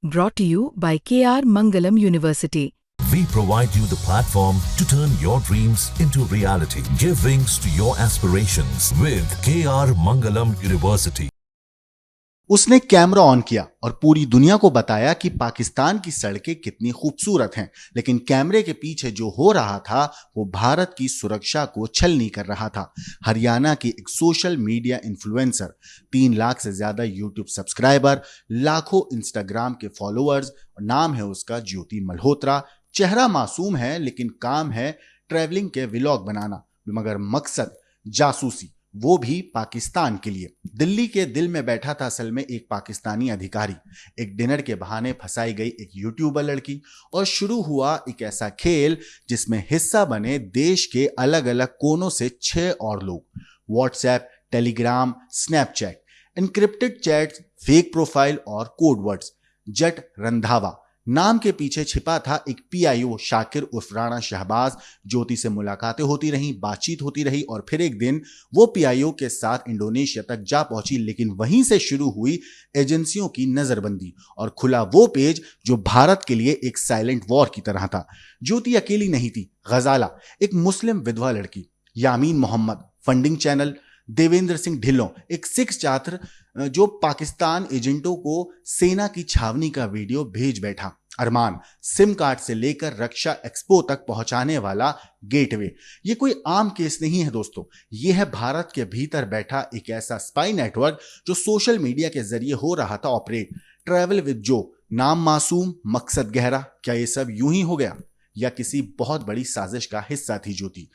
brought to you by KR Mangalam University. We provide you the platform to turn your dreams into reality. Give wings to your aspirations with KR Mangalam University. उसने camera on किया और पूरी दुनिया को बताया कि पाकिस्तान की सड़कें कितनी खूबसूरत हैं, लेकिन कैमरे के पीछे जो हो रहा था वो भारत की सुरक्षा को छलनी कर रहा था। हरियाणा की एक सोशल मीडिया इन्फ्लुएंसर, 3 लाख से ज्यादा यूट्यूब सब्सक्राइबर, लाखों इंस्टाग्राम के फॉलोअर्स, नाम है उसका ज्योति मल्होत्रा। चेहरा मासूम है लेकिन काम है ट्रैवलिंग के व्लॉग बनाना, मगर मकसद जासूसी, वो भी पाकिस्तान के लिए। दिल्ली के दिल में बैठा था असल में एक पाकिस्तानी अधिकारी, एक डिनर के बहाने फंसाई गई एक यूट्यूबर लड़की, और शुरू हुआ एक ऐसा खेल जिसमें हिस्सा बने देश के अलग अलग कोनों से 6 और लोग। WhatsApp, Telegram, Snapchat, encrypted chats, fake profile और कोड वर्ड्स। जट रंधावा नाम के पीछे छिपा था एक पीआईओ शाकिर उर्फ राणा शहबाज। ज्योति से मुलाकातें होती रहीं, बातचीत होती रही और फिर एक दिन वो पीआईओ के साथ इंडोनेशिया तक जा पहुंची, लेकिन वहीं से शुरू हुई एजेंसियों की नजरबंदी और खुला वो पेज जो भारत के लिए एक साइलेंट वॉर की तरह था। ज्योति अकेली नहीं थी। गजाला, एक मुस्लिम विधवा लड़की, यामीन मोहम्मद, फंडिंग चैनल, देवेंद्र सिंह ढिल्लों, एक सिख छात्र जो पाकिस्तान एजेंटों को सेना की छावनी का वीडियो भेज बैठा, अरमान, सिम कार्ड से लेकर रक्षा एक्सपो तक पहुंचाने वाला गेटवे। ये कोई आम केस नहीं है दोस्तों, ये है भारत के भीतर बैठा एक ऐसा स्पाई नेटवर्क जो सोशल मीडिया के जरिए हो रहा था ऑपरेट। ट्रैवल विद जो, नाम मासूम, मकसद गहरा। क्या ये सब यूं ही हो गया या किसी बहुत बड़ी साजिश का हिस्सा थी ज्योति?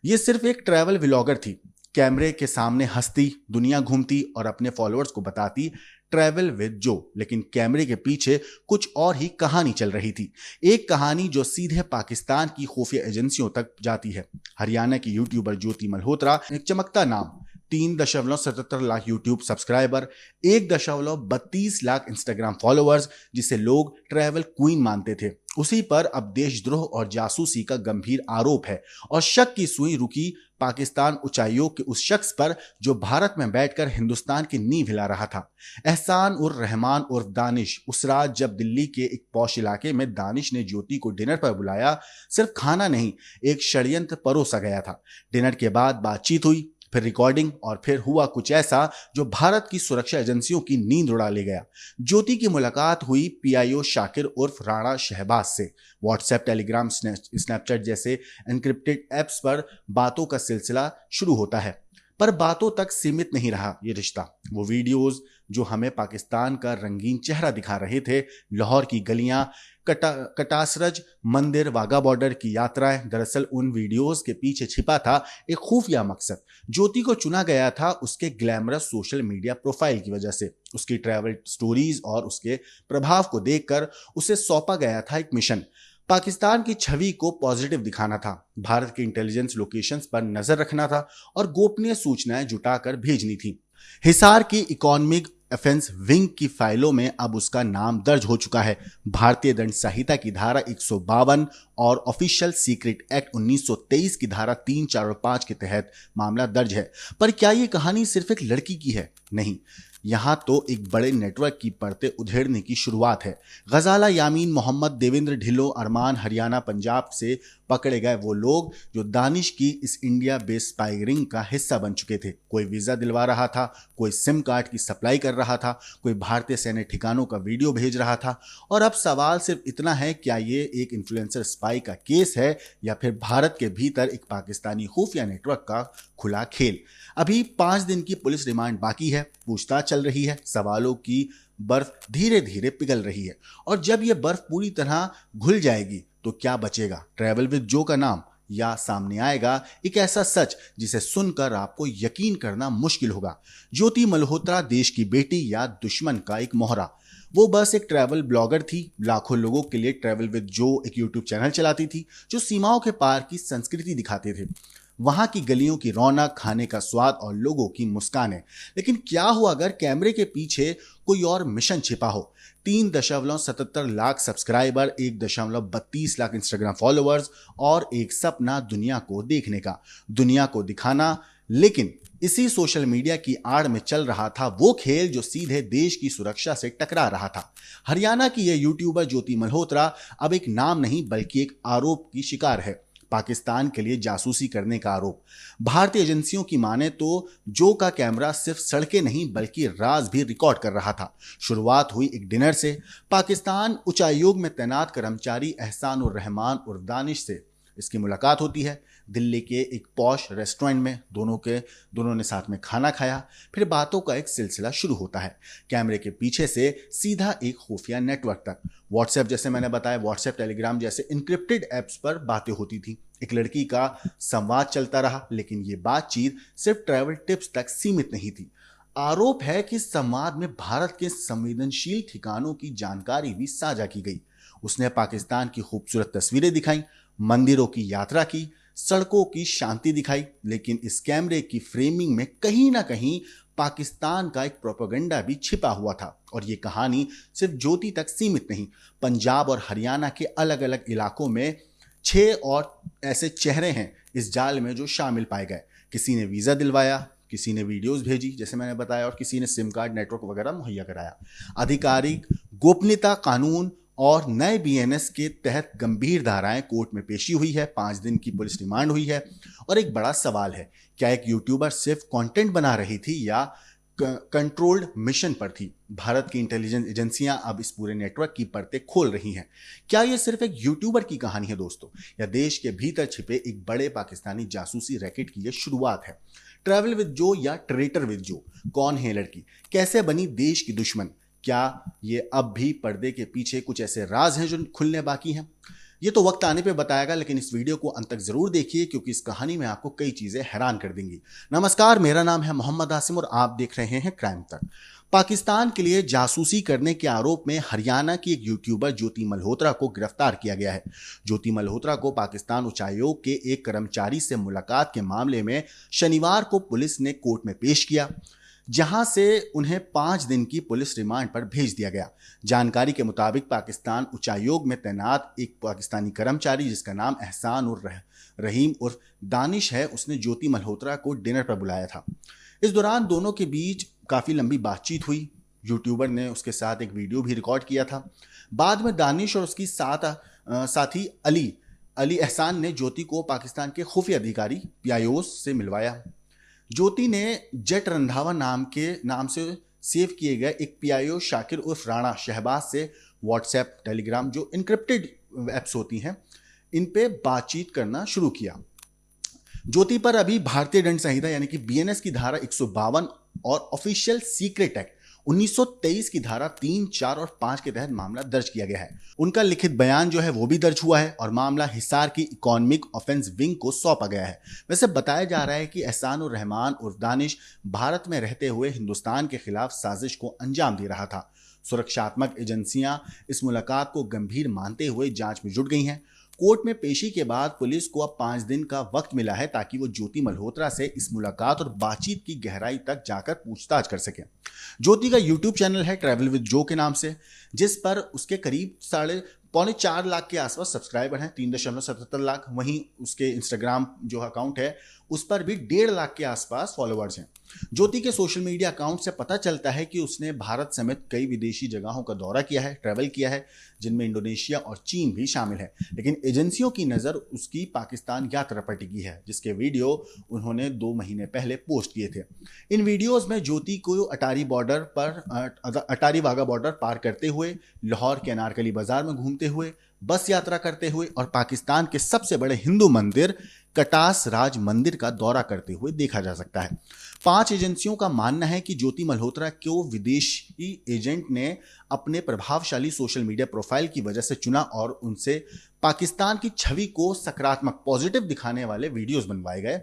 ये सिर्फ एक ट्रैवल व्लॉगर थी, कैमरे के सामने हंसती, दुनिया घूमती और अपने फॉलोअर्स को बताती ट्रैवल विद जो, लेकिन कैमरे के पीछे कुछ और ही कहानी चल रही थी। एक कहानी जो सीधे पाकिस्तान की खुफिया एजेंसियों तक जाती है। हरियाणा की यूट्यूबर ज्योति मल्होत्रा, एक चमकता नाम, 3.77 lakh YouTube subscriber, 1.32 lakh Instagram followers, जिसे लोग ट्रैवल क्वीन मानते थे। उसी पर अब देशद्रोह और जासूसी का गंभीर आरोप है और शक की सुई रुकी पाकिस्तान उच्चायोग के उस शख्स पर जो भारत में बैठकर हिंदुस्तान की नींव हिला रहा था। एहसान उर रहमान उर्फ दानिश। उस रात जब दिल्ली के एक पॉश इलाके में दानिश ने ज्योति को डिनर पर बुलाया, सिर्फ खाना नहीं, एक षड्यंत्र परोसा गया था। डिनर के बाद बातचीत हुई, फिर रिकॉर्डिंग और फिर हुआ कुछ ऐसा जो भारत की सुरक्षा एजेंसियों की नींद उड़ा ले गया। ज्योति की मुलाकात हुई पीआईओ शाकिर उर्फ राणा शहबाज से। व्हाट्सएप, टेलीग्राम, स्नैपचैट जैसे एनक्रिप्टेड ऐप्स पर बातों का सिलसिला शुरू होता है, पर बातों तक सीमित नहीं रहा ये रिश्ता। वो वीडियोस जो हमें पाकिस्तान का रंगीन चेहरा दिखा रहे थे, लाहौर की गलियां, कटासरज मंदिर, वाघा बॉर्डर की यात्राएं, दरअसल उन वीडियोस के पीछे छिपा था एक खुफिया मकसद। ज्योति को चुना गया था उसके ग्लैमरस सोशल मीडिया प्रोफाइल की वजह से, उसकी ट्रैवल स्टोरीज और उसके प्रभाव को देखकर उसे सौंपा गया था एक मिशन। पाकिस्तान की छवि को पॉजिटिव दिखाना था, भारत के इंटेलिजेंस लोकेशंस पर नजर रखना था और गोपनीय सूचनाएं जुटाकर भेजनी थी। हिसार की इकोनॉमिक ऑफेंस विंग की फाइलों में अब उसका नाम दर्ज हो चुका है। भारतीय दंड संहिता की धारा 152 और ऑफिशियल सीक्रेट एक्ट 1923 की धारा 3, 4 और 5 के तहत मामला दर्ज है। पर क्या ये कहानी सिर्फ एक लड़की की है? नहीं, यहां तो एक बड़े नेटवर्क की परतें उधेड़ने की शुरुआत है। गजाला, यामीन मोहम्मद, देवेंद्र ढिल्लों, अरमान, हरियाणा पंजाब से पकड़े गए वो लोग जो दानिश की इस इंडिया बेस्ड स्पाई रिंग का हिस्सा बन चुके थे। कोई वीजा दिलवा रहा था, कोई सिम कार्ड की सप्लाई कर रहा था, कोई भारतीय सैन्य ठिकानों का वीडियो भेज रहा था। और अब सवाल सिर्फ इतना है, क्या ये एक इन्फ्लुएंसर स्पाई का केस है या फिर भारत के भीतर एक पाकिस्तानी खुफिया नेटवर्क का खुला खेल? अभी 5 दिन की पुलिस रिमांड बाकी है, पूछताछ चल रही है, सवालों की बर्फ धीरे धीरे पिघल रही है और जब यह बर्फ पूरी तरह घुल जाएगी तो क्या बचेगा? ट्रैवल विद जो का नाम, या सामने आएगा एक ऐसा सच जिसे सुनकर आपको यकीन करना मुश्किल होगा? ज्योति मल्होत्रा देश की बेटी या दुश्मन का एक मोहरा? वो बस एक ट्रैवल ब्लॉगर थी, लाखों लोगों के लिए ट्रैवल विद जो एक यूट्यूब चैनल चलाती थी जो सीमाओं के पार की संस्कृति दिखाते थे, वहां की गलियों की रौनक, खाने का स्वाद और लोगों की मुस्कानें। लेकिन क्या हुआ अगर कैमरे के पीछे कोई और मिशन छिपा हो? 3.77 lakh subscriber, 1.32 lakh Instagram followers और एक सपना दुनिया को देखने का, दुनिया को दिखाना लेकिन इसी सोशल मीडिया की आड़ में चल रहा था वो खेल जो सीधे देश की सुरक्षा से टकरा रहा था। हरियाणा की यह यूट्यूबर ज्योति मल्होत्रा अब एक नाम नहीं बल्कि एक आरोप की शिकार है। पाकिस्तान के लिए जासूसी करने का आरोप। भारतीय एजेंसियों की माने तो जो का कैमरा सिर्फ सड़कें नहीं बल्कि राज भी रिकॉर्ड कर रहा था। शुरुआत हुई एक डिनर से। पाकिस्तान उच्चायोग में तैनात कर्मचारी एहसान उर रहमान उर्फ दानिश से इसकी मुलाकात होती है। दिल्ली के एक पॉश रेस्टोरेंट में दोनों ने साथ में खाना खाया। फिर बातों का एक सिलसिला शुरू होता है, कैमरे के पीछे से सीधा एक खुफिया नेटवर्क तक। व्हाट्सएप, जैसे मैंने बताया, व्हाट्सएप, टेलीग्राम जैसे इंक्रिप्टेड ऐप्स पर बातें होती थी। एक लड़की का संवाद चलता रहा, लेकिन ये बातचीत सिर्फ ट्रैवल टिप्स तक सीमित नहीं थी। आरोप है कि संवाद में भारत के संवेदनशील ठिकानों की जानकारी भी साझा की गई। उसने पाकिस्तान की खूबसूरत तस्वीरें दिखाई, मंदिरों की यात्रा की, सड़कों की शांति दिखाई, लेकिन इस कैमरे की फ्रेमिंग में कहीं ना कहीं पाकिस्तान का एक प्रोपेगेंडा भी छिपा हुआ था। और ये कहानी सिर्फ ज्योति तक सीमित नहीं। पंजाब और हरियाणा के अलग अलग इलाकों में 6 और ऐसे चेहरे हैं इस जाल में जो शामिल पाए गए। किसी ने वीज़ा दिलवाया, किसी ने वीडियोस भेजी जैसे मैंने बताया, और किसी ने सिम कार्ड, नेटवर्क वगैरह मुहैया कराया। आधिकारिक गोपनीयता कानून और नए बीएनएस के तहत गंभीर धाराएं कोर्ट में पेशी हुई है। 5 दिन की पुलिस रिमांड हुई है। और एक बड़ा सवाल है, क्या एक यूट्यूबर सिर्फ कंटेंट बना रही थी या कंट्रोल्ड मिशन पर थी? भारत की इंटेलिजेंस एजेंसियां अब इस पूरे नेटवर्क की परतें खोल रही हैं। क्या यह सिर्फ एक यूट्यूबर की कहानी है दोस्तों, या देश के भीतर छिपे एक बड़े पाकिस्तानी जासूसी रैकेट की यह शुरुआत है? ट्रैवल विद जो या ट्रेटर विद जो, कौन है लड़की, कैसे बनी देश की दुश्मन? क्या ये अब भी पर्दे के पीछे कुछ ऐसे राज हैं जो खुलने बाकी हैं? ये तो वक्त आने पे बताएगा, लेकिन इस वीडियो को अंत तक जरूर देखिए क्योंकि इस कहानी में आपको कई चीजें हैरान कर देंगी। नमस्कार, मेरा नाम है मोहम्मद आसिम और आप देख रहे हैं क्राइम तक। पाकिस्तान के लिए जासूसी करने के आरोप में हरियाणा की एक यूट्यूबर ज्योति मल्होत्रा को गिरफ्तार किया गया है। ज्योति मल्होत्रा को पाकिस्तान उच्चायोग के एक कर्मचारी से मुलाकात के मामले में शनिवार को पुलिस ने कोर्ट में पेश किया, जहां से उन्हें 5 दिन की पुलिस रिमांड पर भेज दिया गया। जानकारी के मुताबिक पाकिस्तान उच्चायोग में तैनात एक पाकिस्तानी कर्मचारी जिसका नाम एहसान उर रहीम उर्फ दानिश है, उसने ज्योति मल्होत्रा को डिनर पर बुलाया था। इस दौरान दोनों के बीच काफ़ी लंबी बातचीत हुई। यूट्यूबर ने उसके साथ एक वीडियो भी रिकॉर्ड किया था। बाद में दानिश और उसकी साथी अली एहसान ने ज्योति को पाकिस्तान के खुफिया अधिकारी पीआईओ से मिलवाया। ज्योति ने जेट रंधावा नाम से सेव किए गए एक पीआईओ शाकिर उर्फ राणा शहबाज से व्हाट्सएप, टेलीग्राम जो इनक्रिप्टेड ऐप्स होती हैं, इन पे बातचीत करना शुरू किया। ज्योति पर अभी भारतीय दंड संहिता यानी कि बीएनएस की धारा 152 और ऑफिशियल सीक्रेट एक्ट 1923 की धारा 3, 4 और 5 के तहत मामला दर्ज किया गया है। उनका लिखित बयान जो है वो भी दर्ज हुआ है और मामला हिसार की इकोनॉमिक ऑफेंस विंग को सौंपा गया है। वैसे बताया जा रहा है कि एहसान उर रहमान उर्फ दानिश भारत में रहते हुए हिंदुस्तान के खिलाफ साजिश को अंजाम दे रहा था। सुरक्षात्मक एजेंसियां इस मुलाकात को गंभीर मानते हुए जांच में जुट गई हैं। कोर्ट में पेशी के बाद पुलिस को अब 5 दिन का वक्त मिला है ताकि वो ज्योति मल्होत्रा से इस मुलाकात और बातचीत की गहराई तक जाकर पूछताछ कर सके। ज्योति का यूट्यूब चैनल है ट्रैवल विद जो के नाम से, जिस पर उसके करीब 3.25 लाख के आसपास सब्सक्राइबर हैं, 3.77 लाख। वहीं उसके इंस्टाग्राम जो अकाउंट है उस पर भी 1.5 लाख के आसपास फॉलोअर्स हैं। ज्योति के सोशल मीडिया अकाउंट से पता चलता है कि उसने भारत समेत कई विदेशी जगहों का दौरा किया है, ट्रैवल किया है, जिनमें इंडोनेशिया और चीन भी शामिल है। लेकिन एजेंसियों की नज़र उसकी पाकिस्तान यात्रा पर टिकी है, जिसके वीडियो उन्होंने 2 महीने पहले पोस्ट किए थे। इन वीडियोस में ज्योति को अटारी वाघा बॉर्डर पार करते हुए, लाहौर के अनारकली बाजार में घूमते हुए, बस यात्रा करते हुए और पाकिस्तान के सबसे बड़े हिंदू मंदिर कटास राज मंदिर का दौरा करते हुए देखा जा सकता है। 5 एजेंसियों का मानना है कि ज्योति मल्होत्रा को विदेशी एजेंट ने अपने प्रभावशाली सोशल मीडिया प्रोफाइल की वजह से चुना और उनसे पाकिस्तान की छवि को सकारात्मक, पॉजिटिव दिखाने वाले वीडियोस बनवाए गए।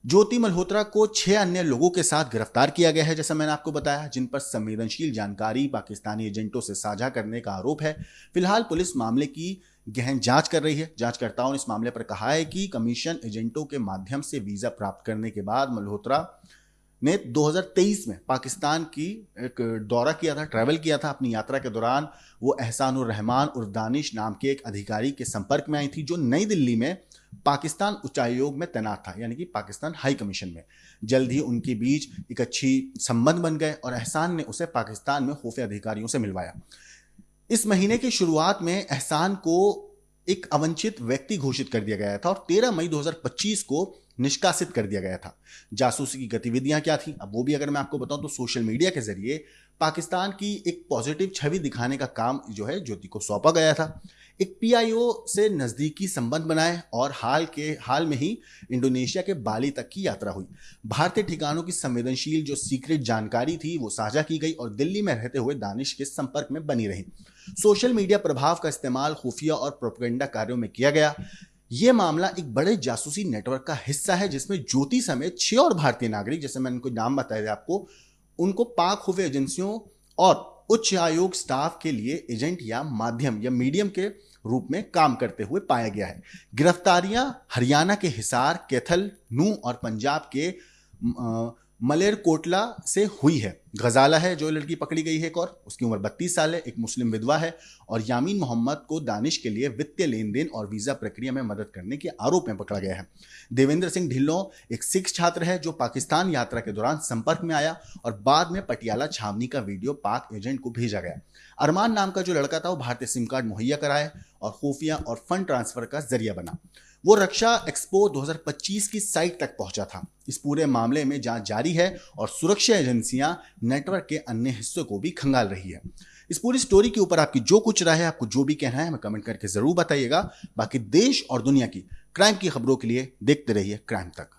ज्योति मल्होत्रा को 6 अन्य लोगों के साथ गिरफ्तार किया गया है, जैसा मैंने आपको बताया, जिन पर संवेदनशील जानकारी पाकिस्तानी एजेंटों से साझा करने का आरोप है। फिलहाल पुलिस मामले की गहन जांच कर रही है। जांचकर्ताओं ने इस मामले पर कहा है कि कमीशन एजेंटों के माध्यम से वीजा प्राप्त करने के बाद मल्होत्रा ने 2023 में पाकिस्तान की एक दौरा किया था, ट्रैवल किया था। अपनी यात्रा के दौरान वो एहसानुर रहमान उर्फ दानिश नाम के एक अधिकारी के संपर्क में आई थी, जो नई दिल्ली में पाकिस्तान उच्चायोग में तैनात था, यानी कि पाकिस्तान हाई कमीशन में। जल्द ही उनके बीच एक अच्छी संबंध बन गए और एहसान ने उसे पाकिस्तान में खुफिया अधिकारियों से मिलवाया। इस महीने की शुरुआत में एहसान को एक अवंचित व्यक्ति घोषित कर दिया गया था और 13 मई 2025 को निष्कासित कर दिया गया था। जासूसी की गतिविधियां क्या थी, अब वो भी अगर मैं आपको बताऊं तो सोशल मीडिया के जरिए पाकिस्तान की एक पॉजिटिव छवि दिखाने का काम जो है ज्योति को सौंपा गया था। एक पीआईओ से नजदीकी संबंध बनाए और हाल में ही इंडोनेशिया के बाली तक की यात्रा हुई। भारतीय ठिकानों की संवेदनशील जो सीक्रेट जानकारी थी वो साझा की गई और दिल्ली में रहते हुए दानिश के संपर्क में बनी रही। सोशल मीडिया प्रभाव का इस्तेमाल खुफिया और प्रोपेगेंडा कार्यों में किया गया। यह मामला एक बड़े जासूसी नेटवर्क का हिस्सा है जिसमें ज्योति समेत 6 और भारतीय नागरिक, जैसे मैंने उनको नाम बताया आपको, उनको पाक खुफिया एजेंसियों और उच्च आयोग स्टाफ के लिए एजेंट या माध्यम या मीडियम के रूप में काम करते हुए पाया गया है। गिरफ्तारियां हरियाणा के हिसार, कैथल, नूह और पंजाब के मलेरकोटला से हुई है। गजाला है जो लड़की पकड़ी गई है एक, और उसकी उम्र 32 साल है, एक मुस्लिम विधवा है। और यामीन मोहम्मद को दानिश के लिए वित्तीय लेन देन और वीजा प्रक्रिया में मदद करने के आरोप में पकड़ा गया है। देवेंद्र सिंह ढिल्लों एक सिख छात्र है जो पाकिस्तान यात्रा के दौरान संपर्क में आया और बाद में पटियाला छावनी का वीडियो पाक एजेंट को भेजा गया। अरमान नाम का जो लड़का था वो भारतीय सिम कार्ड मुहैया कराए और खुफिया और फंड ट्रांसफर का जरिया बना। वो रक्षा एक्सपो 2025 की साइट तक पहुंचा था। इस पूरे मामले में जांच जारी है और सुरक्षा एजेंसियां नेटवर्क के अन्य हिस्सों को भी खंगाल रही है। इस पूरी स्टोरी के ऊपर आपकी जो कुछ राय है, आपको जो भी कहना है, हमें कमेंट करके जरूर बताइएगा। बाकी देश और दुनिया की क्राइम की खबरों के लिए देखते रहिए क्राइम तक।